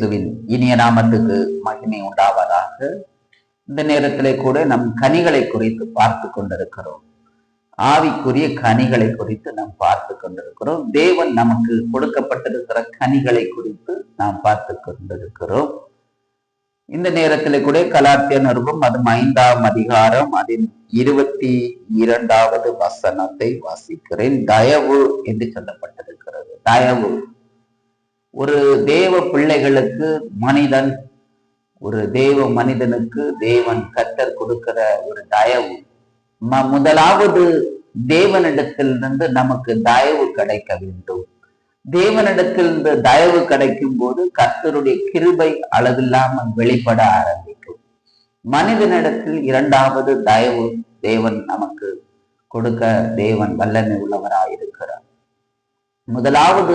இயேசுவின் இனிய நாமத்துக்கு மகிமை உண்டாவதாக. இந்த நேரத்திலே கூட நம் கனிகளை குறித்து பார்த்து கொண்டிருக்கிறோம். ஆவிக்குரிய கனிகளை குறித்து நாம் பார்த்து கொண்டிருக்கிறோம். தேவன் நமக்கு கொடுக்கப்பட்டிருக்கிற கனிகளை குறித்து நாம் பார்த்து கொண்டிருக்கிறோம். இந்த நேரத்திலே கூட கலாத்திய நிருபம் அது 5ஆம் அதிகாரம் அதன் 22வது வசனத்தை வாசிக்கிறேன். தயவு என்று சொல்லப்பட்டிருக்கிறது. தயவு ஒரு தேவ பிள்ளைகளுக்கு ஒரு தேவ மனிதனுக்கு தேவன் கர்த்தர் கொடுக்கிற ஒரு தயவு. முதலாவது தேவனிடத்திலிருந்து நமக்கு தயவு கிடைக்க வேண்டும். தேவனிடத்திலிருந்து தயவு கிடைக்கும் போது கர்த்தருடைய கிருபை அளவில்லாமல் வெளிப்பட ஆரம்பிக்கும். மனிதனிடத்தில் இரண்டாவது தயவு தேவன் நமக்கு கொடுக்க தேவன் வல்லமை உள்ளவராயிருக்கிறார். முதலாவது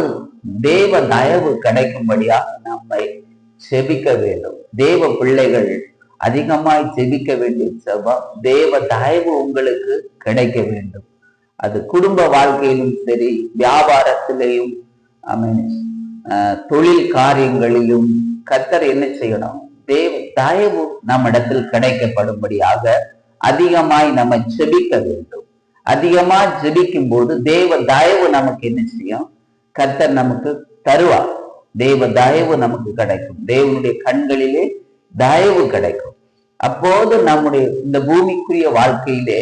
தேவ தயவு கிடைக்கும்படியாக நம்மை செபிக்க வேண்டும். தேவ பிள்ளைகள் அதிகமாய் செபிக்க வேண்டிய செபம், தேவ தயவு உங்களுக்கு கிடைக்க வேண்டும். அது குடும்ப வாழ்க்கையிலும் சரி, வியாபாரத்திலேயும், தொழில் காரியங்களிலும் கர்த்தர் என்ன செய்யணும்? தேவ தயவு நம்மிடத்தில் கிடைக்கப்படும்படியாக அதிகமாய் நம்ம செபிக்க வேண்டும். அதிகமா ஜெபிக்கும் போது தேவ தயவு நமக்கு என்ன செய்யும்? கர்த்தர் நமக்கு தருவார். தேவ தயவு நமக்கு கிடைக்கும். தேவனுடைய கண்களிலே தயவு கிடைக்கும். அப்போது நம்முடைய இந்த பூமிக்குரிய வாழ்க்கையிலே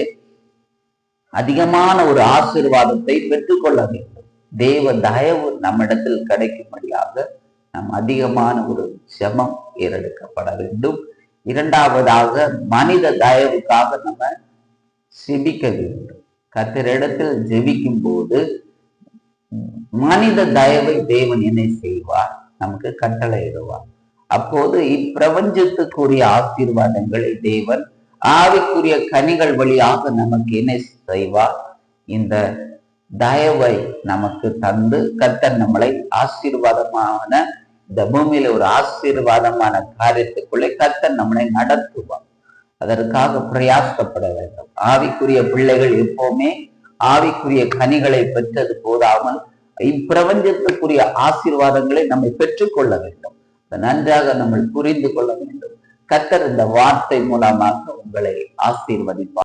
அதிகமான ஒரு ஆசீர்வாதத்தை பெற்றுக்கொள்ள வேண்டும். தேவ தயவு நம்மிடத்தில் கிடைக்கும்படியாக நாம் அதிகமான ஒரு ஜெபம் ஏறெடுக்கப்பட வேண்டும். இரண்டாவதாக மனித தயவுக்காக நம்ம செபிக்க வேண்டும். கர்த்தரிடத்தில் ஜெபிக்கும் போது மனித தயவை தேவன் என்ன செய்வார்? நமக்கு கட்டளையிடுவார். அப்போது இப்பிரபஞ்சத்துக்குரிய ஆசீர்வாதங்களை தேவன் ஆவிக்குரிய கனிகள் வழியாக நமக்கு என்ன செய்வார்? இந்த தயவை நமக்கு தந்து கர்த்தர் நம்மளை ஆசீர்வாதமான இந்த பூமியில ஒரு ஆசீர்வாதமான காரியத்துக்குள்ளே கர்த்தர் நம்மளை நடத்துவார். அதற்காக பிரயாசப்பட வேண்டும். ஆவிக்குரிய பிள்ளைகள் எப்பவுமே ஆவிக்குரிய கனிகளை பெற்றது போதாமல் இப்பிரபஞ்சத்துக்குரிய ஆசீர்வாதங்களை நம்மை பெற்றுக்கொள்ள வேண்டும். நன்றாக நம்ம புரிந்து கொள்ள வேண்டும். கர்த்தர் இந்த வார்த்தை மூலமாக உங்களை ஆசீர்வதிப்பார்.